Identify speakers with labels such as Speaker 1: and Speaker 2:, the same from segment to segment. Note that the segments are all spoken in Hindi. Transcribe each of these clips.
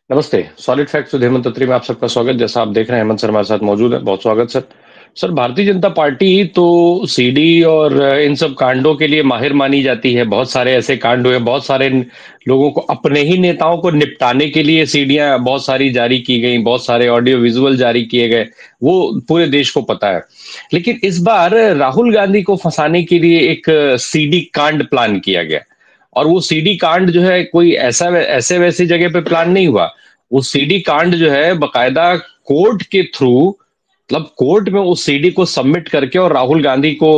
Speaker 1: नमस्ते। सॉलिड फैक्ट्स विद हेमंत अत्री में आप सबका स्वागत। जैसा आप देख रहे हैं, हेमंत सर हमारे साथ मौजूद है। बहुत स्वागत sir. Sir, Bharatiya Janata party तो सीडी और इन सब कांडों के लिए माहिर मानी जाती है। बहुत सारे ऐसे कांड हुए, बहुत सारे लोगों को, अपने ही नेताओं को निपटाने के लिए सीडियां बहुत सारी जारी की गई, बहुत सारे ऑडियो विजुअल जारी किए गए। वो पूरे देश को पता है। लेकिन इस बार राहुल गांधी को फंसाने के लिए एक सीडी कांड प्लान किया गया। और वो सीडी कांड जो है, कोई ऐसा ऐसे वैसी जगह पे प्लान नहीं हुआ। वो सीडी कांड जो है बकायदा कोर्ट के थ्रू, मतलब कोर्ट में उस सीडी को सबमिट करके, और राहुल गांधी को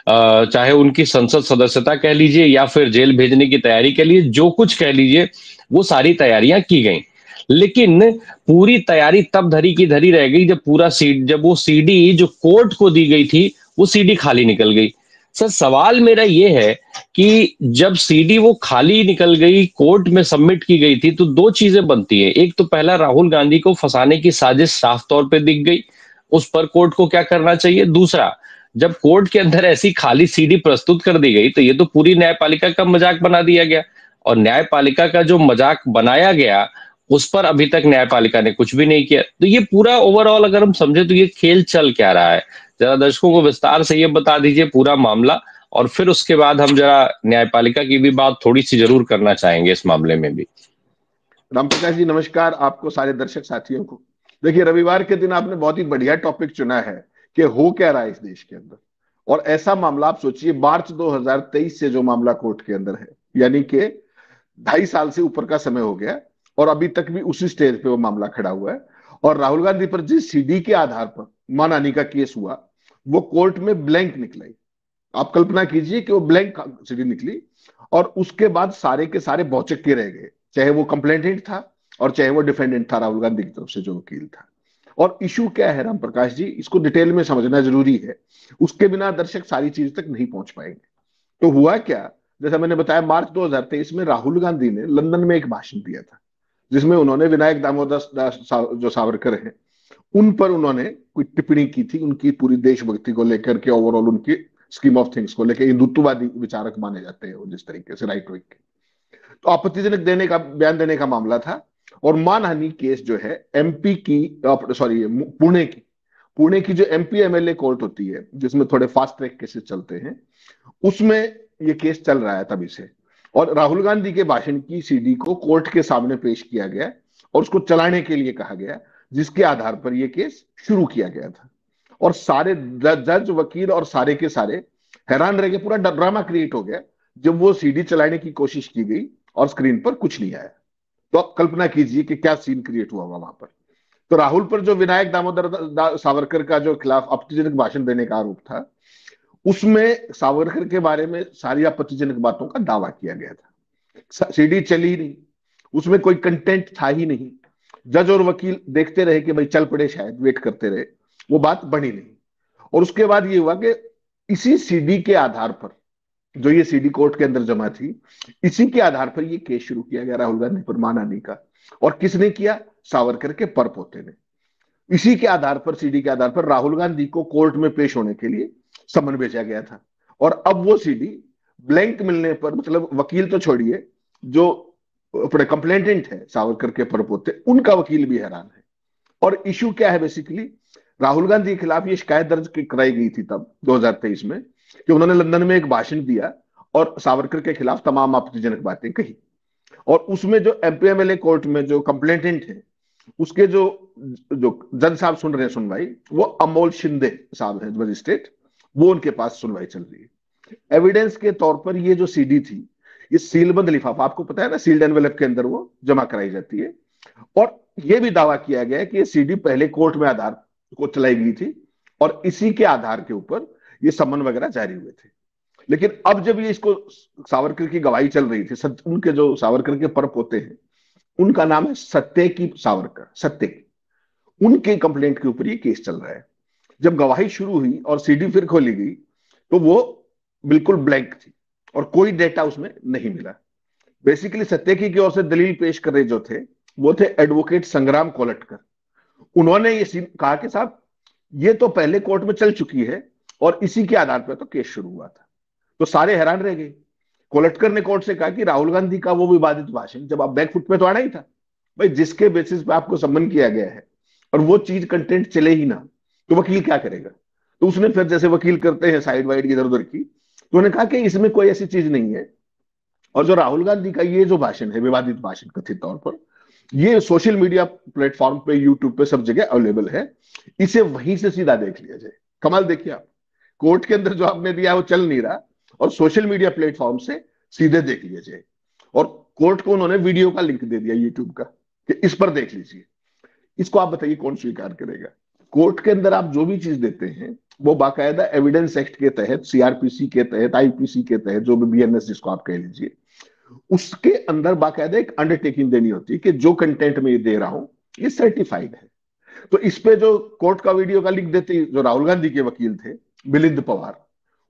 Speaker 1: चाहे उनकी संसद सदस्यता कह लीजिए या फिर जेल भेजने की तैयारी कह लीजिए, जो कुछ कह लीजिए, वो सारी तैयारियां की गई। लेकिन पूरी तैयारी तब धरी की धरी रह गई जब वो सीडी जो कोर्ट को दी गई थी, वो सीडी खाली निकल गई। सर, सवाल मेरा ये है कि जब सीडी वो खाली निकल गई, कोर्ट में सबमिट की गई थी, तो दो चीजें बनती है। एक तो पहला, राहुल गांधी को फंसाने की साजिश साफ तौर पे दिख गई। उस पर कोर्ट को क्या करना चाहिए। दूसरा, जब कोर्ट के अंदर ऐसी खाली सीडी प्रस्तुत कर दी गई, तो ये तो पूरी न्यायपालिका का मजाक बना दिया गया। और न्यायपालिका का जो मजाक बनाया गया, उस पर अभी तक न्यायपालिका ने कुछ भी नहीं किया। तो ये पूरा ओवरऑल अगर हम समझे, तो ये खेल चल क्या रहा है। जरा दर्शकों को विस्तार से ये बता दीजिए पूरा मामला। और फिर उसके बाद हम जरा न्यायपालिका की भी बात थोड़ी सी जरूर करना चाहेंगे इस मामले में भी।
Speaker 2: रामप्रकाश जी, नमस्कार आपको, सारे दर्शक साथियों को। देखिए, रविवार के दिन आपने बहुत ही बढ़िया टॉपिक चुना है कि हो क्या रहा है इस देश के अंदर। और ऐसा मामला आप सोचिए, मार्च 2023 से जो मामला कोर्ट के अंदर है, यानी कि 2.5 साल से ऊपर का समय हो गया, और अभी तक भी उसी स्टेज पे वो मामला खड़ा हुआ है। और राहुल गांधी पर जिस सीडी के आधार पर मानहानि का केस हुआ, वो कोर्ट में ब्लैंक निकला। आप कल्पना कीजिए कि वो ब्लैंक सीडी निकली, और उसके बाद सारे के सारे भौचक्के रह गए, चाहे वो कंप्लेंटेंट था और चाहे वो डिफेंडेंट था, राहुल गांधी की तरफ से जो वकील था। और इशू क्या है राम प्रकाश जी, इसको डिटेल में समझना जरूरी है। उसके बिना दर्शक सारी चीज तक नहीं पहुंच पाएंगे। तो हुआ क्या, जैसा मैंने बताया, मार्च 2023 में राहुल गांधी ने लंदन में एक भाषण दिया था, जिसमें उन्होंने विनायक दामोदर दास जो सावरकर हैं, उन पर उन्होंने कोई टिप्पणी की थी, उनकी पूरी देशभक्ति को लेकर के, ओवरऑल उनकी स्कीम ऑफ थिंग्स को लेकर। हिंदुत्ववादी विचारक माने जाते हैं वो, जिस तरीके से राइट विंग के। तो आपत्तिजनक देने का बयान देने का मामला था। और मानहानि केस जो है एमपी की, सॉरी, पुणे की जो एमपी एमएलए कोर्ट होती है, जिसमें थोड़े फास्ट ट्रैक केसेस चलते हैं, उसमें ये केस चल रहा है तभी से। और राहुल गांधी के भाषण की सीडी को कोर्ट के सामने पेश किया गया और उसको चलाने के लिए कहा गया, जिसके आधार पर यह केस शुरू किया गया था। और सारे जज, वकील और सारे के सारे हैरान रह गए। पूरा ड्रामा क्रिएट हो गया जब वो सीडी चलाने की कोशिश की गई और स्क्रीन पर कुछ नहीं आया। तो आप कल्पना कीजिए कि क्या सीन क्रिएट हुआ होगा वहां पर। तो राहुल पर जो विनायक दामोदर सावरकर का जो खिलाफ आपत्तिजनक भाषण देने का आरोप था, उसमें सावरकर के बारे में सारी आपत्तिजनक बातों का दावा किया गया था। सीडी चली ही नहीं, उसमें कोई कंटेंट था ही नहीं। जज और वकील देखते रहे कि भाई चल पड़े, शायद वेट करते रहे, वो बात बनी नहीं। और उसके बाद ये हुआ कि इसी सीडी के आधार पर, जो ये सीडी कोर्ट के अंदर जमा थी, इसी के आधार पर ये केस शुरू किया गया राहुल गांधी पर मानहानि का। और किसने किया? सावरकर के परपोते ने। इसी के आधार पर, सीडी के आधार पर, राहुल गांधी को कोर्ट में पेश होने के लिए समन भेजा गया था। और अब वो सीडी ब्लैंक मिलने पर, मतलब वकील तो छोड़िए, जो अपने कंप्लेंटेंट है सावरकर के परपोते, उनका वकील भी हैरान है। और इशू क्या है बेसिकली, राहुल गांधी के खिलाफ ये शिकायत दर्ज कराई गई थी तब 2023 में, कि उन्होंने लंदन में एक भाषण दिया और सावरकर के खिलाफ तमाम आपत्तिजनक बातें कही। और उसमें जो एमपीएमएलए कोर्ट में जो कंप्लेंटेंट है, उसके जो जो जज साहब सुन रहे हैं सुनवाई, वो अमोल शिंदे साहब हैं, मजिस्ट्रेट। वो उनके पास सुनवाई चल रही है। एविडेंस के तौर पर ये जो सीडी थी, ये सीलबंद लिफाफा, आपको पता है ना, सील्ड एनवेलप के अंदर वो जमा कराई जाती है। और यह भी दावा किया गया है कि ये सीडी पहले कोर्ट में आधार को चलाई गई थी, और इसी के आधार के ऊपर ये समन वगैरह जारी हुए थे। लेकिन अब जब ये इसको, सावरकर की गवाही चल रही थी, उनके जो सावरकर के परप होते हैं, उनका नाम है सत्तेकी सावरकर, सत्तेकी, उनके कंप्लेंट के ऊपर ये केस चल रहा है। जब गवाही शुरू हुई और सीडी फिर खोली गई, तो वो बिल्कुल ब्लैंक थी और कोई डेटा उसमें नहीं मिला। बेसिकली सत्तेकी की ओर से दलील पेश कर रहे जो थे, वो थे एडवोकेट संग्राम कोलटकर। उन्होंने ये कहा कि साहब, ये तो पहले कोर्ट में चल चुकी है और इसी के आधार पर तो केस शुरू हुआ था। तो सारे हैरान रह गए। कोलटकर ने कोर्ट से कहा कि राहुल गांधी का वो विवादित भाषण, जब आप बैकफुट में तो आना ही था, भाई जिसके बेसिस पे आपको सम्मन किया गया है और वो चीज कंटेंट चले ही ना, तो वकील क्या करेगा? तो उसने फिर जैसे वकील करते हैं साइड वाइड इधर उधर की, तो उन्होंने कहा कि इसमें कोई ऐसी चीज नहीं है। और जो राहुल गांधी का ये जो भाषण है, विवादित भाषण कथित तौर पर, ये सोशल मीडिया प्लेटफॉर्म पे, यूट्यूब पे, सब जगह अवेलेबल है। इसे वहीं से सीधा देख लिया जाए। कमाल देखिए आप, कोर्ट के अंदर जो आपने दिया वो चल नहीं रहा, और सोशल मीडिया प्लेटफॉर्म से सीधे देख लिया जाए। और कोर्ट को उन्होंने वीडियो का लिंक दे दिया यूट्यूब का कि इस पर देख लीजिए। इसको आप बताइए कौन स्वीकार करेगा? कोर्ट के अंदर आप जो भी चीज देते हैं वो बाकायदा एविडेंस एक्ट के तहत, सीआरपीसी के तहत, आईपीसी के तहत, जो भी बीएनएस जिसको आप कह लीजिए, उसके अंदर बाकायदा एक अंडरटेकिंग देनी होती है कि जो कंटेंट में ये दे रहा हूं ये सर्टिफाइड है। तो इस पे जो कोर्ट का वीडियो का लिंक देते जो राहुल गांधी के वकील थे मिलिंद पवार,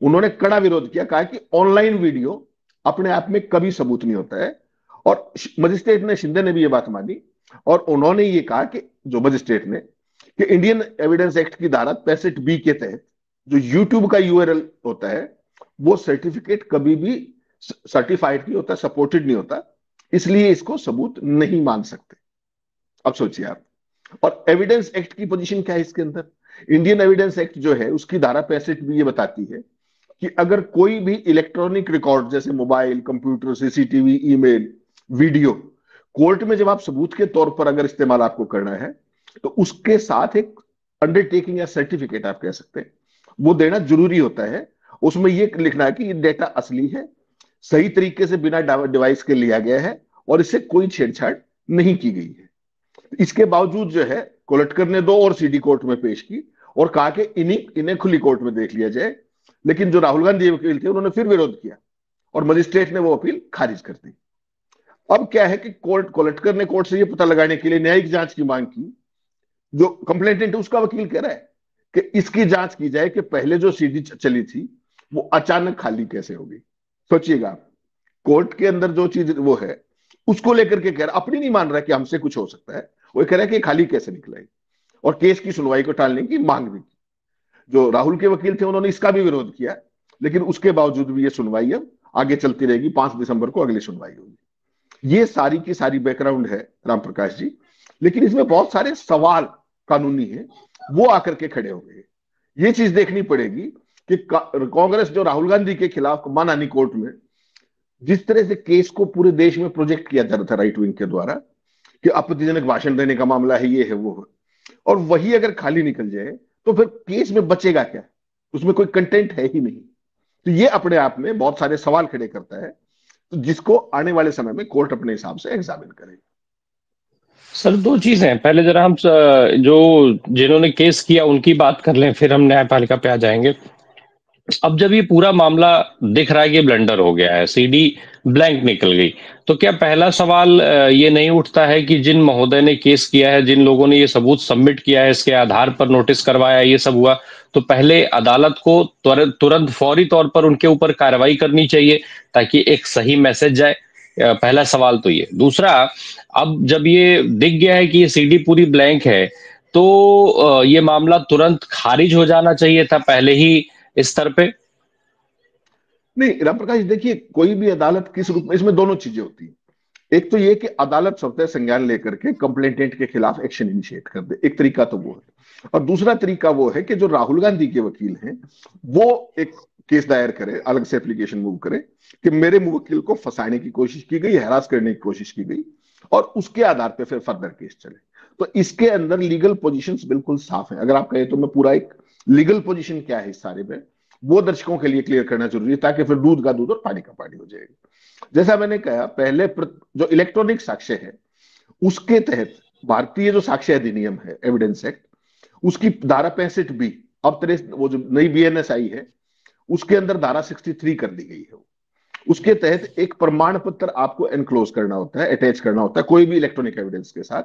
Speaker 2: उन्होंने कड़ा विरोध किया, कहा कि ऑनलाइन वीडियो अपने आप में कभी सबूत नहीं होता है। और मजिस्ट्रेट ने, शिंदे ने भी ये बात मानी, और उन्होंने ये कहा कि जो मजिस्ट्रेट ने, कि इंडियन एविडेंस एक्ट की धारा 65 बी के तहत जो यूट्यूब का यूआरएल होता है वो सर्टिफिकेट कभी भी सर्टिफाइड नहीं होता, सपोर्टेड नहीं होता, इसलिए इसको सबूत नहीं मान सकते। अब सोचिए आप। और एविडेंस एक्ट की पोजीशन क्या है इसके अंदर? इंडियन एविडेंस एक्ट जो है उसकी धारा 65 भी ये बताती है कि अगर कोई भी इलेक्ट्रॉनिक रिकॉर्ड जैसे mobile, computer, CCTV, email, video, court में जब आप सबूत के तौर पर अगर इस्तेमाल आपको करना है, तो उसके साथ एक अंडरटेकिंग या सर्टिफिकेट आप कह सकते हैं वो देना जरूरी होता है। उसमें ये लिखना है कि ये डेटा असली है, सही तरीके से बिना डिवाइस के लिया गया है, और इससे कोई छेड़छाड़ नहीं की गई है। इसके बावजूद जो है कोलटकर ने दो और सीडी कोर्ट में पेश की और कहा कि इन्हें खुली कोर्ट में देख लिया जाए। लेकिन जो राहुल गांधी वकील थे उन्होंने फिर विरोध किया और मजिस्ट्रेट ने वो अपील खारिज कर दी। अब क्या है कि कोलटकर ने कोर्ट से ये पता लगाने के लिए न्यायिक जांच की मांग की। जो कंप्लेंटेंट है उसका वकील कह रहा है कि इसकी जांच की जाए कि पहले जो सीडी चली थी वो अचानक खाली कैसे हो गई। सोचिएगा आप, कोर्ट के अंदर जो चीज वो है उसको लेकर के कह रहा, अपनी नहीं मान रहा कि हमसे कुछ हो सकता है, वो कह रहा है कि खाली कैसे निकला है, और केस की सुनवाई को टालने की मांग भी की। जो राहुल के वकील थे उन्होंने इसका भी विरोध किया, लेकिन उसके बावजूद भी ये सुनवाई अब आगे चलती रहेगी। 5 दिसंबर को अगली सुनवाई होगी। ये सारी की सारी बैकग्राउंड है राम प्रकाश जी, लेकिन इसमें बहुत सारे सवाल कानूनी है वो आकर के खड़े हो गए। ये चीज देखनी पड़ेगी कि कांग्रेस जो राहुल गांधी के खिलाफ मानहानि कोर्ट में जिस तरह से केस को पूरे देश में प्रोजेक्ट किया जा रहा था राइट विंग के द्वारा कि आपत्तिजनक भाषण देने का मामला है, ये है, वो है, और वही अगर खाली निकल जाए तो फिर केस में बचेगा क्या? उसमें कोई कंटेंट है ही नहीं। तो ये अपने आप में बहुत सारे सवाल खड़े करता है, तो जिसको आने वाले समय में कोर्ट अपने हिसाब से एग्जामिन करेगा।
Speaker 1: सर दो चीजें हैं, पहले जरा हम जो जिन्होंने केस किया उनकी बात कर लें, फिर हम न्यायपालिका पे आ जाएंगे। अब जब ये पूरा मामला दिख रहा है कि ब्लंडर हो गया है, सीडी ब्लैंक निकल गई, तो क्या पहला सवाल ये नहीं उठता है कि जिन महोदय ने केस किया है, जिन लोगों ने ये सबूत सबमिट किया है, इसके आधार पर नोटिस करवाया, ये सब हुआ, तो पहले अदालत को तुरंत फौरी तौर पर उनके ऊपर कार्रवाई करनी चाहिए ताकि एक सही मैसेज जाए। पहला सवाल तो ये। दूसरा, अब जब ये दिख गया है कि ये सीडी पूरी ब्लैंक है, तो ये मामला तुरंत खारिज हो जाना चाहिए था पहले ही इस स्तर पे।
Speaker 2: नहीं राम प्रकाश, देखिए कोई भी अदालत किस रूप में, इसमें दोनों चीजें होती हैं। एक तो ये कि अदालत स्वतः संज्ञान लेकर के कंप्लेंटेंट के खिलाफ एक्शन इनिशिएट कर दे, एक तरीका तो वो है। और दूसरा तरीका वो है कि जो राहुल गांधी के वकील हैं वो एक केस दायर करे, अलग से एप्लीकेशन मूव करे कि मेरे वकील को फंसाने की कोशिश की गई, हैरास करने की कोशिश की गई, और उसके आधार पर फिर फर्दर केस चले। तो इसके अंदर लीगल पोजिशन बिल्कुल साफ है। अगर आप कहें तो मैं पूरा एक लीगल पोजिशन क्या है इस सारे में वो दर्शकों के लिए क्लियर करना जरूरी है, ताकि फिर दूध का दूध और पानी का पानी हो जाएगा। जैसा मैंने कहा पहले, जो इलेक्ट्रॉनिक साक्ष्य है उसके तहत भारतीय जो साक्ष्य अधिनियम है, एविडेंस एक्ट, उसकी धारा 65 बी, अब वो जो नई बीएनएस आई है उसके अंदर धारा 63 कर दी गई है। उसके तहत एक प्रमाण पत्र आपको एनक्लोज करना होता है, अटैच करना होता है कोई भी इलेक्ट्रॉनिक एविडेंस के साथ,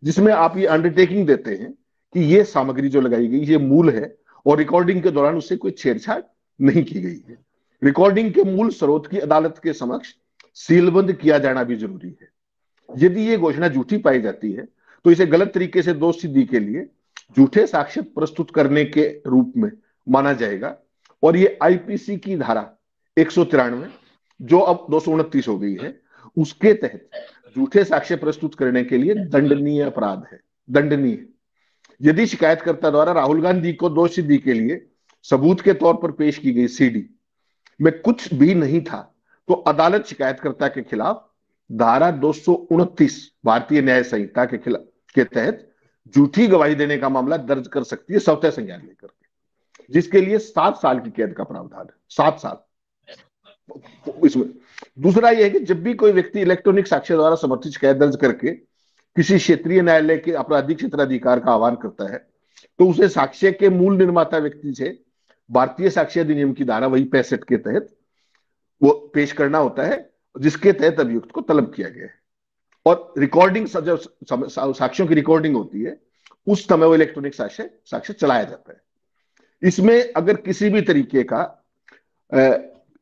Speaker 2: जिसमें आप ये अंडरटेकिंग देते हैं कि ये सामग्री जो लगाई गई ये मूल है और रिकॉर्डिंग के दौरान उससे कोई छेड़छाड़ नहीं की गई है। रिकॉर्डिंग के मूल स्रोत की अदालत के समक्ष सीलबंद किया जाना भी जरूरी है। यदि ये घोषणा झूठी पाई जाती है तो इसे गलत तरीके से दोष सिद्धि के लिए झूठे साक्ष्य प्रस्तुत करने के रूप में माना जाएगा, और ये आईपीसी की धारा 193 जो अब 229 हो गई है उसके तहत झूठे साक्ष्य प्रस्तुत करने के लिए दंडनीय अपराध है, दंडनीय। यदि शिकायतकर्ता द्वारा राहुल गांधी को दोष सिद्धि के लिए सबूत के तौर पर पेश की गई सीडी में कुछ भी नहीं था, तो अदालत शिकायतकर्ता के खिलाफ धारा 229 भारतीय न्याय संहिता के खिलाफ के तहत झूठी गवाही देने का मामला दर्ज कर सकती है, स्वतः संज्ञान लेकर के, जिसके लिए 7 साल की कैद का प्रावधान है, 7 साल। इसमें दूसरा यह है कि जब भी कोई व्यक्ति इलेक्ट्रॉनिक साक्ष्य द्वारा समर्थित शिकायत दर्ज करके किसी क्षेत्रीय न्यायालय के आपराधिक क्षेत्राधिकार का आह्वान करता है, तो उसे साक्ष्य के मूल निर्माता व्यक्ति से भारतीय साक्ष्य अधिनियम की धारा वही 65 के तहत वो पेश करना होता है, जिसके तहत अभियुक्त को तलब किया गया है। और रिकॉर्डिंग, जब साक्ष्यों की रिकॉर्डिंग होती है उस समय वो इलेक्ट्रॉनिक साक्ष्य चलाया जाता है। इसमें अगर किसी भी तरीके का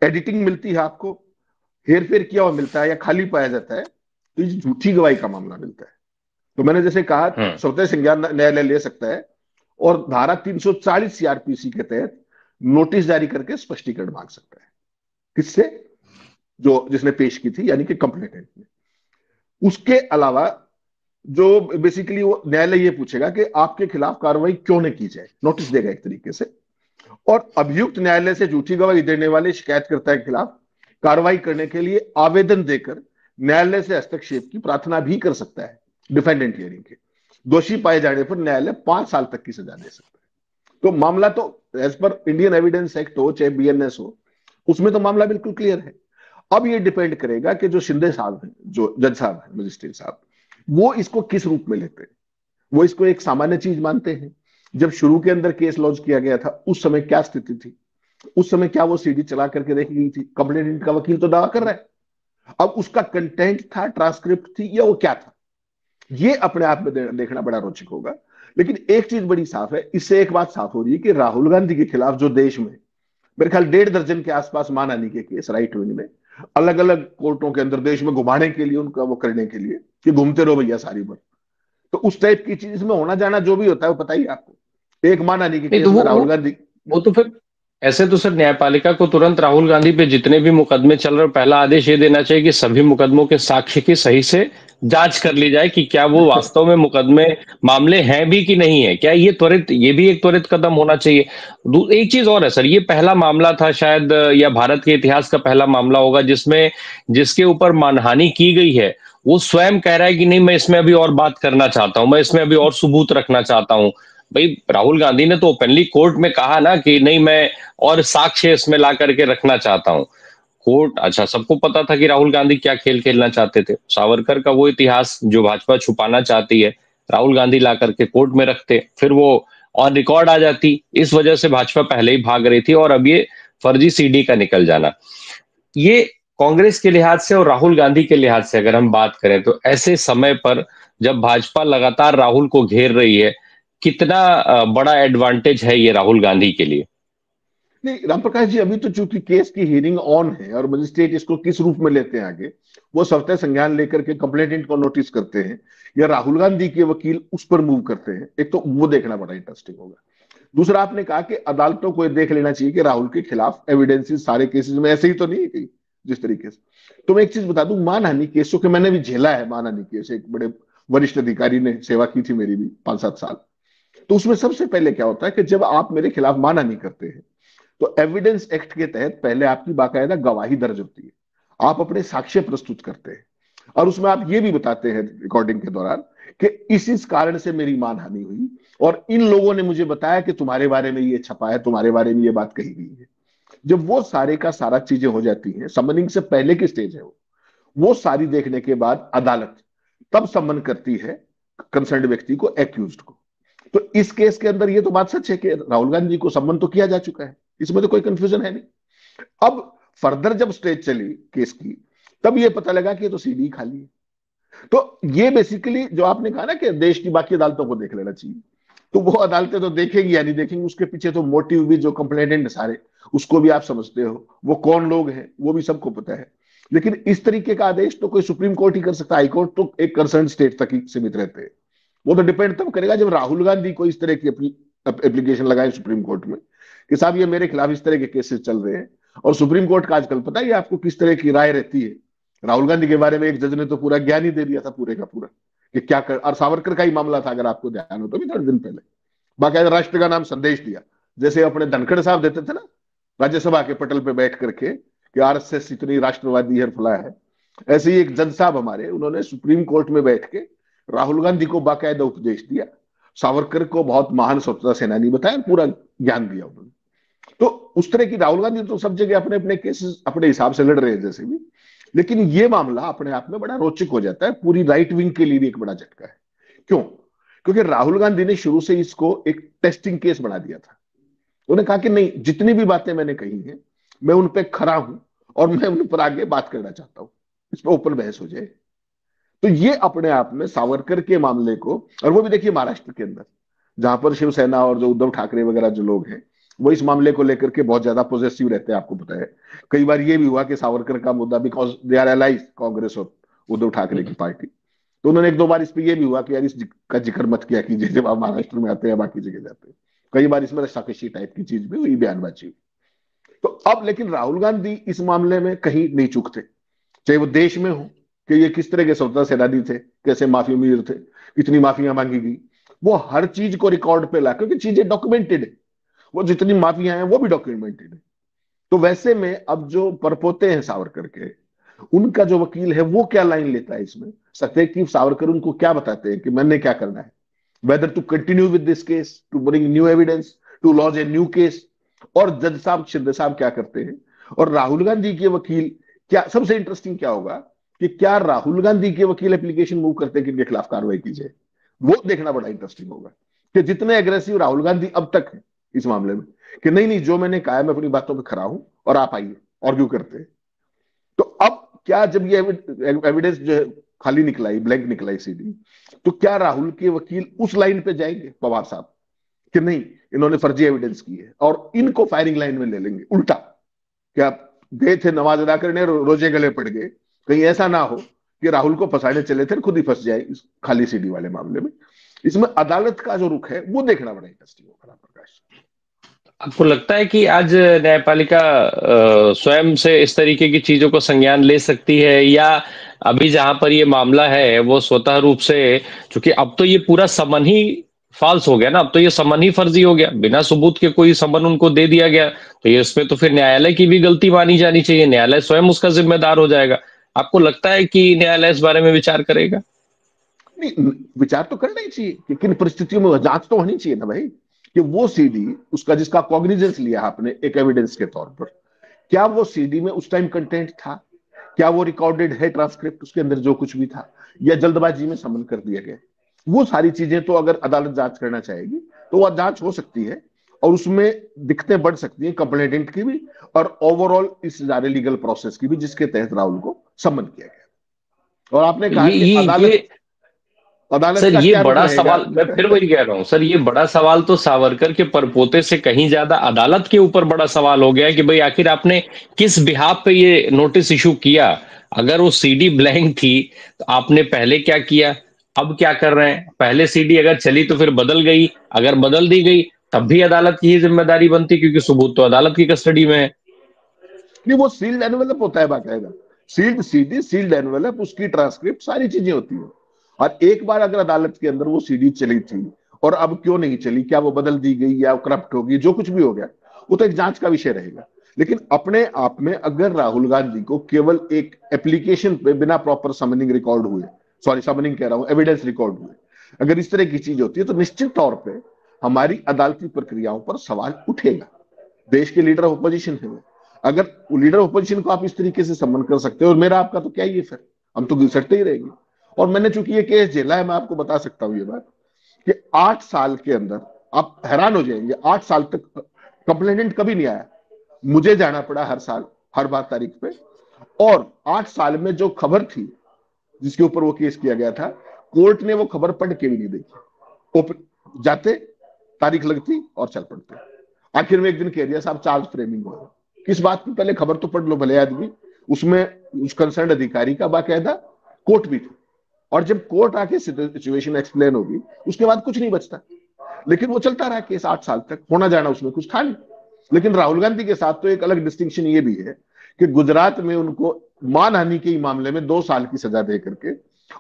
Speaker 2: एडिटिंग मिलती है, आपको हेर फेर किया हुआ मिलता है या खाली पाया जाता है, तो ये झूठी गवाही का मामला मिलता है। तो मैंने जैसे कहा, स्वतः संज्ञान न्यायालय ले सकता है और धारा 340 सीआरपीसी के तहत नोटिस जारी करके स्पष्टीकरण मांग सकता है। किससे? जो जिसने पेश की थी, यानी कि कंप्लेंटेंट ने। उसके अलावा जो बेसिकली वो न्यायालय ये पूछेगा कि आपके खिलाफ कार्रवाई क्यों न की जाए, नोटिस देगा एक तरीके से। और अभियुक्त न्यायालय से झूठी गवाही देने वाले शिकायतकर्ता के खिलाफ कार्रवाई करने के लिए आवेदन देकर न्यायालय से हस्तक्षेप की प्रार्थना भी कर सकता है। डिफेंडेंट हियरिंग के दोषी पाए जाने पर न्यायालय 5 साल तक की सजा दे सकता है। तो मामला तो as per Indian evidence act हो चाहे बीएनएस हो, उसमें तो मामला बिल्कुल क्लियर है। अब ये डिपेंड करेगा कि जो शिंदे साहब हैं, जो जज साहब हैं, मजिस्ट्रेट साहब, वो इसको किस रूप में लेते हैं। वो इसको एक सामान्य चीज मानते हैं। जब शुरू के अंदर केस लॉन्च किया गया था उस समय क्या स्थिति थी, उस समय क्या वो सीडी चला करके देखी गई थी? कंप्लेंटेंट का वकील तो दावा कर रहा है, अब उसका कंटेंट था, ट्रांसक्रिप्ट थी, या वो क्या था? ये अपने आप में देखना बड़ा रोचक होगा। लेकिन एक चीज बड़ी साफ है, इससे एक बात साफ हो रही है कि राहुल गांधी के खिलाफ जो देश में मेरे ख्याल 1.5 दर्जन के आसपास मानहानि के केस राइट विंग ने अलग अलग कोर्टों के अंदर देश में घुमाने के लिए, उनका वो करने के लिए कि घूमते रहो भैया सारी बार, तो उस टाइप की चीज में होना जाना जो भी होता है वो पता ही आपको। एक मानहानि के केस में राहुल गांधी,
Speaker 1: वो तो फिर ऐसे तो सर न्यायपालिका को तुरंत राहुल गांधी पे जितने भी मुकदमे चल रहे, पहला आदेश ये देना चाहिए कि सभी मुकदमों के साक्ष्य की सही से जांच कर ली जाए कि क्या वो वास्तव में मुकदमे मामले हैं भी कि नहीं है। क्या ये भी एक त्वरित कदम होना चाहिए। एक चीज और है सर, ये पहला मामला था शायद, या भारत के इतिहास का पहला मामला होगा जिसमें जिसके ऊपर मानहानि की गई है वो स्वयं कह रहा है कि नहीं, मैं इसमें अभी और बात करना चाहता हूं, मैं इसमें अभी और सबूत रखना चाहता हूं। भाई राहुल गांधी ने तो ओपनली कोर्ट में कहा ना कि नहीं, मैं और साक्ष्य इसमें ला करके रखना चाहता हूं। कोर्ट, अच्छा सबको पता था कि राहुल गांधी क्या खेल खेलना चाहते थे। सावरकर का वो इतिहास जो भाजपा छुपाना चाहती है, राहुल गांधी ला करके कोर्ट में रखते, फिर वो ऑन रिकॉर्ड आ जाती। इस वजह से भाजपा पहले ही भाग रही थी। और अब ये फर्जी सीडी का निकल जाना, ये कांग्रेस के लिहाज से और राहुल गांधी के लिहाज से अगर हम बात करें तो ऐसे समय पर जब भाजपा लगातार राहुल को घेर रही है, कितना बड़ा एडवांटेज है ये राहुल गांधी के लिए?
Speaker 2: नहीं राम प्रकाश जी, अभी तो चूंकि केस की हियरिंग ऑन है और मजिस्ट्रेट इसको किस रूप में लेते हैं आगे, वो स्वतः संज्ञान लेकर के कंप्लेंटेंट को नोटिस करते हैं या राहुल गांधी के वकील उस पर मूव करते हैं, एक तो वो देखना बड़ा इंटरेस्टिंग होगा। दूसरा, आपने कहा कि अदालतों को देख लेना चाहिए कि राहुल के खिलाफ एविडेंसेस सारे केसेस में ऐसे ही तो नहीं है कहीं जिस तरीके से। तो मैं एक चीज बता दूं, मानहानि केस के मैंने भी झेला है, मानहानि केस एक बड़े वरिष्ठ अधिकारी ने सेवा की थी मेरी भी 5-7 साल। तो उसमें सबसे पहले क्या होता है कि जब आप मेरे खिलाफ मानहानि करते हैं तो एविडेंस एक्ट के तहत पहले आपकी बाकायदा गवाही दर्ज होती है, आप अपने साक्ष्य प्रस्तुत करते हैं और उसमें आप ये भी बताते हैं रिकॉर्डिंग के दौरान कि इस कारण से मेरी मानहानि हुई और इन लोगों ने मुझे बताया कि तुम्हारे बारे में ये छपा है, तुम्हारे बारे में ये बात कही गई है। जब वो सारे का सारा चीजें हो जाती हैं, समनिंग से पहले की स्टेज है वो सारी देखने के बाद अदालत तब समन करती है कंसर्न व्यक्ति को, एक्यूज्ड को। तो इस केस के अंदर ये तो बात सच है कि राहुल गांधी को समन तो किया जा चुका है, इसमें तो कोई कंफ्यूजन है नहीं। अब फर्दर जब स्टेज चली केस की तब ये पता लगा कि ये तो सीडी खाली है। तो ये बेसिकली जो आपने कहा ना कि देश की बाकी अदालतों को देख लेना चाहिए, तो वो अदालतें तो देखेंगी या नहीं देखेंगी, उसके पीछे तो मोटिव भी जो कंप्लेनेंट सारे उसको भी आप समझते हो, वो कौन लोग हैं वो भी सबको पता है। लेकिन इस तरीके का आदेश तो कोई सुप्रीम कोर्ट ही कर सकता है, हाईकोर्ट तो एक कंसर्न स्टेट तक ही सीमित रहते हैं। वो तो डिपेंड तब करेगा जब राहुल गांधी को इस तरह की एप्लीकेशन लगाए सुप्रीम कोर्ट में कि साहब ये मेरे खिलाफ इस तरह के केसेस चल रहे हैं। और सुप्रीम कोर्ट का आजकल पता है आपको किस तरह की राय रहती है, राहुल गांधी के बारे में एक जज ने तो पूरा ज्ञान ही दे दिया था पूरे का पूरा कि क्या कर, और सावरकर का ही मामला था अगर आपको ध्यान हो तो भी थोड़े दिन पहले बाकायदा राष्ट्र का नाम संदेश दिया, जैसे अपने धनखड़ साहब देते थे ना राज्यसभा के पटल पे बैठ करके कि आरएसएस इतनी राष्ट्रवादी है फला है, ऐसे ही एक जज साहब हमारे उन्होंने सुप्रीम कोर्ट में बैठ के राहुल गांधी को बाकायदा उपदेश दिया, सावरकर को बहुत महान स्वतंत्रता सेनानी बताया, पूरा ज्ञान दिया उन्होंने। तो उस तरह की राहुल गांधी तो सब जगह अपने अपने केसेस अपने हिसाब से लड़ रहे हैं जैसे भी, लेकिन ये मामला अपने आप में बड़ा रोचक हो जाता है, पूरी राइट विंग के लिए भी एक बड़ा झटका है। क्यों? क्योंकि राहुल गांधी ने शुरू से इसको एक टेस्टिंग केस बना दिया था। उन्होंने कहा कि नहीं, जितनी भी बातें मैंने कही हैं मैं उन पर खरा हूं और मैं उन पर आगे बात करना चाहता हूं, इस पर ओपन बहस हो जाए। तो ये अपने आप में सावरकर के मामले को, और वो भी देखिए महाराष्ट्र के अंदर जहां पर शिवसेना और जो उद्धव ठाकरे वगैरह जो लोग हैं वो इस मामले को लेकर के बहुत ज्यादा पॉजिटिव रहते हैं, आपको पता है। कई बार ये भी हुआ कि सावरकर का मुद्दा, because they are allies Congress और उद्धव ठाकरे की पार्टी, तो उन्होंने एक दो बार इस पे ये भी हुआ कि यार इसका जिक्र मत किया कीजिए जब आप महाराष्ट्र में आते हैं बाकी जगह जाते हैं। कई बार इसमें रस्साकशी टाइप की चीज भी हुई, बयानबाजी हुई। तो अब लेकिन राहुल गांधी इस मामले में कहीं नहीं चूकते, चाहे वो देश में हो कि ये किस तरह के स्वतंत्रता सेनानी थे, कैसे माफी मीर थे, कितनी माफियां मांगी गई, वो हर चीज को रिकॉर्ड पे ला, क्योंकि चीजें डॉक्यूमेंटेड है, वो जितनी माफियां हैं वो भी डॉक्यूमेंटेड है। तो वैसे में अब जो परपोते हैं सावरकर के, उनका जो वकील है वो क्या लाइन लेता है इसमें, सत्यजीत सावरकर उनको क्या बताते हैं कि मैंने क्या करना है, whether to continue with this case, to bring new evidence, to launch a new case, और जज साहब शिंदे साहब क्या करते हैं, और राहुल गांधी के वकील क्या, सबसे इंटरेस्टिंग क्या होगा कि क्या राहुल गांधी के वकील एप्लीकेशन मूव करते हैं कि इनके खिलाफ कार्रवाई की जाए, वो देखना बड़ा इंटरेस्टिंग होगा कि जितने एग्रेसिव राहुल गांधी अब तक है इस मामले में कि नहीं नहीं जो मैंने कहा है मैं अपनी बातों पर खड़ा हूं और आप आइए और क्यों करते हैं। तो अब क्या जब ये एविडेंस जो है खाली निकलाई, ब्लैंक निकलाई सीडी, तो क्या राहुल के वकील उस लाइन पे जाएंगे पवार साहब कि नहीं इन्होंने फर्जी एविडेंस की है और इनको फायरिंग लाइन में ले लेंगे उल्टा, क्या गए थे नमाज अदा करने रोजे गले पड़ गए, कहीं ऐसा ना हो कि राहुल को फंसाने चले थे खुद ही फंस जाए इस खाली सीडी वाले मामले में। इसमें अदालत का जो रुख है वो देखना बड़ा इंटरेस्टिंग होगा प्रकाश।
Speaker 1: आपको लगता है कि आज न्यायपालिका स्वयं से इस तरीके की चीजों को संज्ञान ले सकती है, या अभी जहां पर ये मामला है वो स्वतः रूप से, क्योंकि अब तो ये पूरा समन ही फॉल्स हो गया ना, अब तो ये समन ही फर्जी हो गया, बिना सबूत के कोई समन उनको दे दिया गया, तो ये इसमें तो फिर न्यायालय की भी गलती मानी जानी चाहिए, न्यायालय स्वयं उसका जिम्मेदार हो जाएगा। आपको लगता है कि न्यायालय इस बारे में विचार करेगा?
Speaker 2: नहीं, विचार तो करना ही चाहिए कि किन परिस्थितियों में, जांच तो होनी चाहिए ना भाई, कि वो सीडी उसका जिसका कॉग्निजेंस लिया आपने एक एविडेंस के तौर पर, क्या वो सीडी में उस टाइम कंटेंट था, क्या वो रिकॉर्डेड है ट्रांसक्रिप्ट उसके अंदर जो कुछ भी था, या जल्दबाजी में समन कर दिया गया। वो सारी चीजें तो अगर अदालत जांच करना चाहेगी तो वह जांच हो सकती है और उसमें दिक्कतें बढ़ सकती है कंप्लेनेंट की भी और ओवरऑल इस सारे लीगल प्रोसेस की भी जिसके तहत राहुल को समन किया गया। और आपने कहा कि
Speaker 1: ये
Speaker 2: अदालत
Speaker 1: सर,
Speaker 2: का
Speaker 1: ये
Speaker 2: क्या रुख
Speaker 1: बड़ा
Speaker 2: रहेगा।
Speaker 1: सवाल, मैं फिर वही कह रहा हूँ सर, ये बड़ा सवाल तो सावरकर के परपोते से कहीं ज्यादा अदालत के ऊपर बड़ा सवाल हो गया है कि भाई आखिर आपने किस बिहाफ पे ये नोटिस इशू किया। अगर वो सीडी ब्लैंक थी तो आपने पहले क्या किया, अब क्या कर रहे हैं? पहले सीडी अगर चली तो फिर बदल गई, अगर बदल दी गई तब भी अदालत की ही जिम्मेदारी बनती, क्योंकि सबूत तो अदालत की कस्टडी में है।
Speaker 2: नहीं, वो सील्ड एनवेलप होता है बाकायदा, सील्ड सीडी, सील्ड एनवेलप, उसकी ट्रांसक्रिप्ट सारी चीजें होती है। और एक बार अगर अदालत के अंदर वो सीडी चली थी और अब क्यों नहीं चली, क्या वो बदल दी गई या करप्ट होगी, जो कुछ भी हो गया वो तो एक जांच का विषय रहेगा। लेकिन अपने आप में अगर राहुल गांधी को केवल एक एप्लीकेशन पे बिना प्रॉपर समनिंग रिकॉर्ड हुए, सॉरी समनिंग कह रहा हूं, एविडेंस रिकॉर्ड हुए, अगर इस तरह की चीज होती है तो निश्चित तौर पर हमारी अदालती प्रक्रियाओं पर सवाल उठेगा। देश के लीडर ऑफ अपोजिशन है, अगर लीडर ऑफ अपोजिशन को आप इस तरीके से सम्मान कर सकते हो और मेरा आपका तो क्या ही है, फिर हम तो घिसटते ही रहेंगे। और मैंने चूंकि ये केस झेला है, मैं आपको बता सकता हूं ये बात कि 8 साल के अंदर आप हैरान हो जाएंगे, 8 साल तक कंप्लेनेंट कभी नहीं आया, मुझे जाना पड़ा हर साल हर बार तारीख पे, और 8 साल में जो खबर थी जिसके ऊपर वो केस किया गया था, कोर्ट ने वो खबर पढ़ के भी नहीं देखी, जाते तारीख लगती और चल पड़ते। आखिर में एक दिन कह दिया साहब चार्ज फ्रेमिंग हो, किस बात की, पहले खबर तो पढ़ लो भले आदमी, उसमें उस कंसर्न अधिकारी का बाकायदा कोर्ट भी था, और जब कोर्ट आके सिचुएशन एक्सप्लेन होगी उसके बाद कुछ नहीं बचता। लेकिन वो चलता रहा केस 8 साल तक, होना जाना उसमें कुछ था नहीं। लेकिन राहुल गांधी के साथ तो एक अलग डिस्टिंक्शन ये भी है कि गुजरात में उनको मानहानि के मामले में 2 साल की सजा दे करके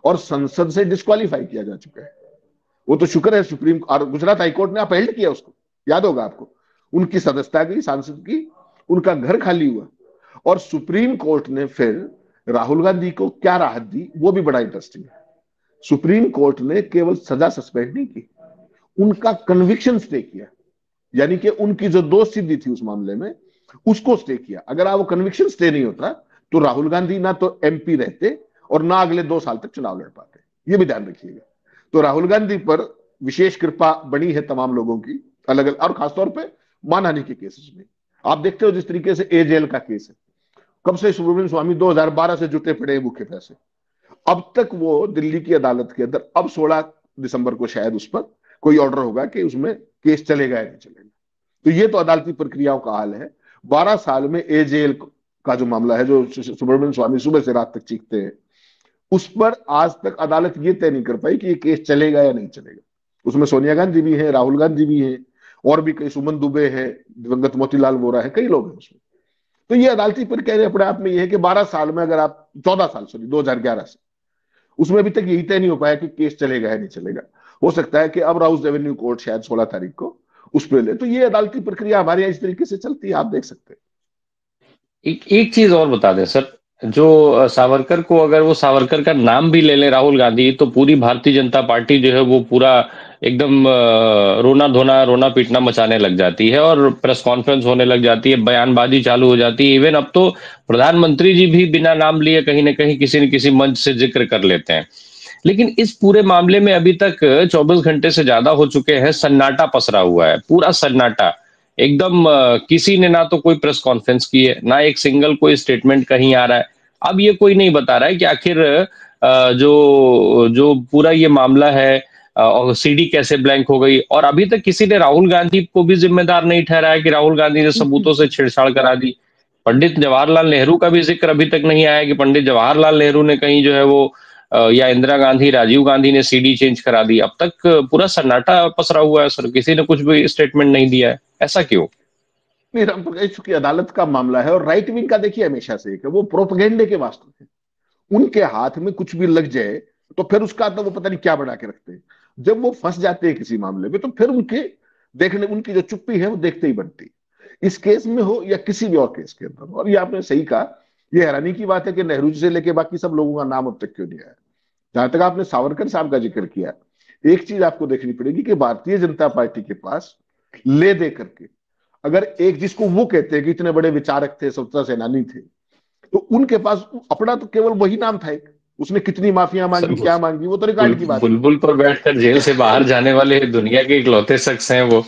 Speaker 2: और संसद से डिस्क्वालीफाई किया जा चुका है। वो तो शुक्र है सुप्रीम और गुजरात हाईकोर्ट ने अपहेल्ड किया उसको, याद होगा आपको। उनकी सदस्यता गई सांसद की, उनका घर खाली हुआ और सुप्रीम कोर्ट ने फिर राहुल गांधी को क्या राहत दी, वो भी बड़ा इंटरेस्टिंग है। सुप्रीम कोर्ट ने केवल सजा सस्पेंड नहीं की, उनका कन्विक्शन स्टे किया, यानी कि उनकी जो दोष सिद्धि थी उस मामले में उसको स्टे किया। अगर आप वो कन्विक्शन स्टे नहीं होता तो राहुल गांधी ना तो एमपी रहते और ना अगले 2 साल तक चुनाव लड़ पाते, ये भी ध्यान रखिएगा। तो राहुल गांधी पर विशेष कृपा बनी है तमाम लोगों की, अलग अलग, और खासतौर पर मानहानि के केसेस में। आप देखते हो जिस तरीके से एजेएल का केस है, कब से सुब्रमण्यम स्वामी 2012 से जुटे पड़े हैं भूखे पैसे, अब तक वो दिल्ली की अदालत के अंदर, अब 16 दिसंबर को शायद उस पर कोई ऑर्डर होगा कि उसमें केस चलेगा या नहीं चलेगा। तो ये तो अदालती प्रक्रियाओं का हाल है। 12 साल में एजेएल का जो मामला है, जो सुब्रमण्यम स्वामी सुबह से रात तक चीखते हैं, उस पर आज तक अदालत ये तय नहीं कर पाई कि ये केस चलेगा या नहीं चलेगा। उसमें सोनिया गांधी भी है, राहुल गांधी भी है, और भी कई, सुमन दुबे है, दिवंगत मोतीलाल वोरा है, कई लोग हैं उसमें। तो ये अदालती प्रक्रिया अपने आप में ये है कि 12 साल में, अगर आप 14 साल, सॉरी 2011 से, उसमें अभी तक यही तय नहीं हो पाया कि केस चलेगा या नहीं चलेगा। हो सकता है कि अब राउस रेवेन्यू कोर्ट शायद 16 तारीख को उस पर ले। तो ये अदालती प्रक्रिया हमारे यहाँ इस तरीके से चलती है, आप देख सकते हैं।
Speaker 1: एक चीज और बता दें सर, जो सावरकर को, अगर वो सावरकर का नाम भी ले ले राहुल गांधी, तो पूरी भारतीय जनता पार्टी जो है वो पूरा एकदम रोना धोना, रोना पीटना मचाने लग जाती है और प्रेस कॉन्फ्रेंस होने लग जाती है, बयानबाजी चालू हो जाती है। इवन अब तो प्रधानमंत्री जी भी बिना नाम लिए कहीं ना कहीं किसी न किसी मंच से जिक्र कर लेते हैं। लेकिन इस पूरे मामले में अभी तक 24 घंटे से ज्यादा हो चुके हैं, सन्नाटा पसरा हुआ है, पूरा सन्नाटा एकदम। किसी ने ना तो कोई प्रेस कॉन्फ्रेंस की है, ना एक सिंगल कोई स्टेटमेंट कहीं आ रहा है। अब ये कोई नहीं बता रहा है कि आखिर जो जो पूरा ये मामला है और सीडी कैसे ब्लैंक हो गई, और अभी तक किसी ने राहुल गांधी को भी जिम्मेदार नहीं ठहराया कि राहुल गांधी ने सबूतों से छेड़छाड़ करा दी। पंडित जवाहरलाल नेहरू का भी जिक्र अभी तक नहीं आया कि पंडित जवाहरलाल नेहरू ने कहीं जो है वो या इंदिरा गांधी, राजीव गांधी ने सीडी चेंज करा दी। अब तक पूरा सन्नाटा पसरा हुआ है सर, किसी ने कुछ भी स्टेटमेंट नहीं दिया है। ऐसा क्यों?
Speaker 2: नहीं, राम प्रकाश, चूंकि अदालत का मामला है और राइट विंग का देखिए हमेशा से एक है, वो प्रोपगेंडे के वास्तव है। उनके हाथ में कुछ भी लग जाए तो फिर उसका तो वो पता नहीं क्या बना के रखते हैं। जब वो फंस जाते हैं किसी मामले में तो फिर उनके देखने, उनकी जो चुप्पी है वो देखते ही बनती, इस केस में हो या किसी भी और केस के अंदर। और ये आपने सही कहा, ये हैरानी की बात है कि नेहरू जी से लेके बाकी सब लोगों का नाम अब तक क्यों नहीं आया। जहां तक आपने सावरकर साहब का जिक्र किया, एक चीज आपको देखनी पड़ेगी कि भारतीय जनता पार्टी के पास ले दे करके, अगर एक जिसको वो कहते हैं कि इतने बड़े विचारक थे, स्वतंत्रता सेनानी थे, तो उनके पास अपना तो केवल वही नाम था एक। उसने कितनी माफिया
Speaker 1: सर
Speaker 2: मांगी, क्या मांगी, वो तो रिकॉर्ड की बात है।
Speaker 1: बुलबुल पर बैठकर जेल से बाहर जाने वाले दुनिया के इकलौते शख्स हैं वो।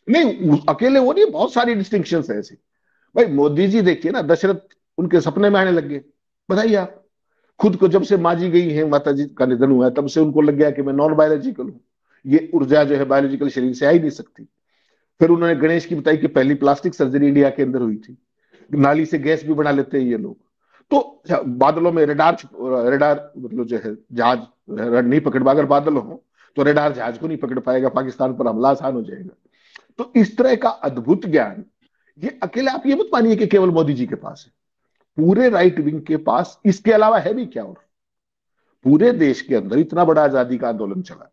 Speaker 2: नहीं, अकेले वो नहीं, बहुत सारी डिस्टिंक्शन है ऐसी। भाई मोदी जी देखिए ना, दशरथ उनके सपने में आने लग गए। बताइए आप, खुद को जब से माँ जी गई है, माता जी का निधन हुआ है, तब से उनको लग गया कि मैं नॉन बायोलॉजिकल हूँ, ये ऊर्जा जो है बायोलॉजिकल शरीर से आ ही नहीं सकती। फिर उन्होंने गणेश की बताई कि पहली प्लास्टिक सर्जरी इंडिया के अंदर हुई थी, नाली से गैस भी बना लेते हैं ये लोग। तो बादलों में रेडार, रेडार मतलब जो है जहाज नहीं पकड़ पा, अगर बादल हो तो रेडार जहाज को नहीं पकड़ पाएगा, पाकिस्तान पर हमला आसान हो जाएगा। तो इस तरह का अद्भुत ज्ञान ये अकेले, आप ये मत मानिए कि केवल मोदी जी के पास है, पूरे राइट विंग के पास इसके अलावा है भी क्या। और पूरे देश के अंदर इतना बड़ा आजादी का आंदोलन चला,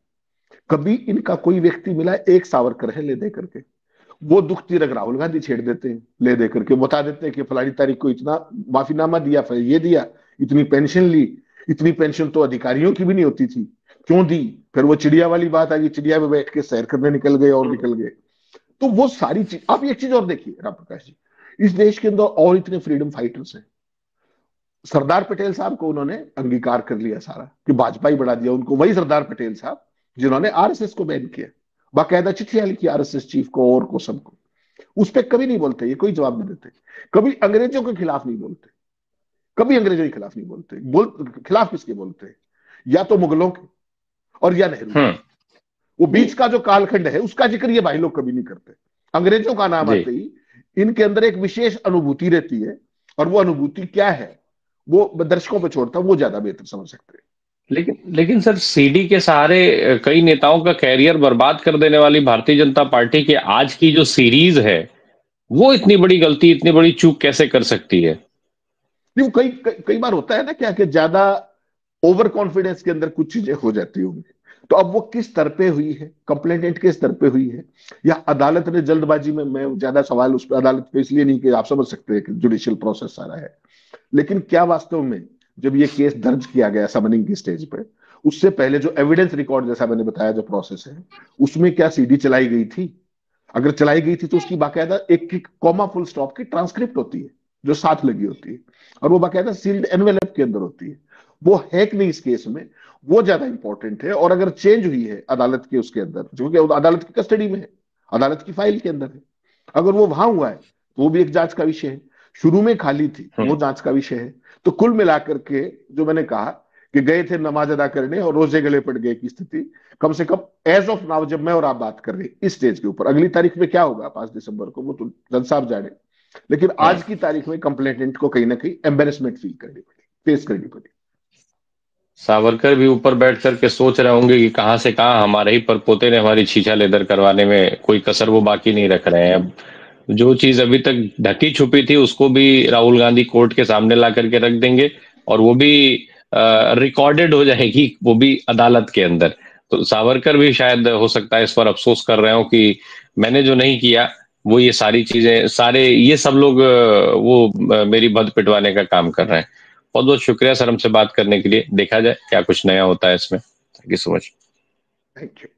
Speaker 2: कभी इनका कोई व्यक्ति मिला, एक सावरकर है ले दे करके, वो दुख तिरक राहुल गांधी छेड़ देते हैं, ले दे करके बता देते हैं कि फलानी तारीख को इतना माफीनामा दिया, फिर ये दिया, इतनी पेंशन ली, इतनी पेंशन तो अधिकारियों की भी नहीं होती थी, क्यों दी। फिर वो चिड़िया वाली बात आ गई, चिड़िया में बैठ के सैर करने निकल गए और निकल गए। तो वो सारी चीज, आप एक चीज और देखिए राम प्रकाश जी, इस देश के अंदर और इतने फ्रीडम फाइटर्स हैं। सरदार पटेल साहब को उन्होंने अंगीकार कर लिया सारा कि भाजपा बढ़ा दिया उनको, वही सरदार पटेल साहब जिन्होंने आरएसएस को बैन किया, बाकायदा चिट्ठियां लिखी आरएसएस चीफ को और को सबको। उस पर कभी नहीं बोलते, ये कोई जवाब नहीं देते, कभी अंग्रेजों के खिलाफ नहीं बोलते, कभी अंग्रेजों के खिलाफ नहीं बोलते। खिलाफ किसके बोलते हैं? या तो मुगलों के और या नेहरू। वो बीच का जो कालखंड है उसका जिक्र ये भाई लोग कभी नहीं करते। अंग्रेजों का नाम आते ही इनके अंदर एक विशेष अनुभूति रहती है, और वो अनुभूति क्या है वो दर्शकों पर छोड़ता, वो ज्यादा बेहतर समझ सकते हैं।
Speaker 1: लेकिन सर, सीडी के सहारे कई नेताओं का कैरियर बर्बाद कर देने वाली भारतीय जनता पार्टी के आज की जो सीरीज है, वो इतनी बड़ी गलती, इतनी बड़ी चूक कैसे कर सकती है?
Speaker 2: नहीं, वो कई कई बार होता है ना क्या, कि ज्यादा ओवर कॉन्फिडेंस के अंदर कुछ चीजें हो जाती होंगी। तो अब वो किस स्तर पे हुई है, कंप्लेनेंट के स्तर पे हुई है, या अदालत ने जल्दबाजी में, मैं ज्यादा सवाल उस पर अदालत पे इसलिए नहीं कि आप समझ सकते हैं कि जुडिशियल प्रोसेस सारा है, लेकिन क्या वास्तव में जब ये केस दर्ज किया गया समनिंग की स्टेज पे, उससे पहले जो एविडेंस रिकॉर्ड, जैसा मैंने बताया जो प्रोसेस है, उसमें क्या सीडी चलाई गई थी? अगर चलाई गई थी तो उसकी बाकायदा एक कॉमा फुल स्टॉप की ट्रांसक्रिप्ट होती है जो साथ लगी होती है, और वो बाकायदा सील्ड एनवेलप के अंदर होती है। वो है कि नहीं इस केस में, वो ज्यादा इंपॉर्टेंट है। और अगर चेंज हुई है अदालत के उसके अंदर, जो कि अदालत की कस्टडी में है, अदालत की फाइल के अंदर है, अगर वो वहां हुआ है तो वो भी एक जांच का विषय है। शुरू में खाली थी, वो जांच का विषय है। तो कुल मिलाकर के जो मैंने कहा कि गए थे नमाज अदा करने और रोजे गले पड़ गए की स्थिति, कम से कम एज ऑफ नाउ जब मैं और आप बात कर रहे हैं इस स्टेज के ऊपर, अगली तारीख में क्या होगा 5 दिसंबर को वो तो जज साहब जाने, लेकिन आज की तारीख में कंप्लेनेंट को कहीं ना कहीं एम्बेरसमेंट फील करनी पड़ी, फेस करनी पड़ी।
Speaker 1: सावरकर भी ऊपर बैठ कर के सोच रहे होंगे कि कहां से कहां हमारे ही परपोते ने हमारी छीछा लेदर करवाने में कोई कसर वो बाकी नहीं रख रहे हैं। अब जो चीज अभी तक ढकी छुपी थी उसको भी राहुल गांधी कोर्ट के सामने ला करके रख देंगे, और वो भी रिकॉर्डेड हो जाएगी, वो भी अदालत के अंदर। तो सावरकर भी शायद हो सकता है इस पर अफसोस कर रहे हो कि मैंने जो नहीं किया वो ये सारी चीजें, सारे ये सब लोग मेरी भद पिटवाने का काम कर रहे हैं। बहुत बहुत शुक्रिया सर हमसे बात करने के लिए। देखा जाए क्या कुछ नया होता है इसमें। Thank you so much.
Speaker 2: Thank you.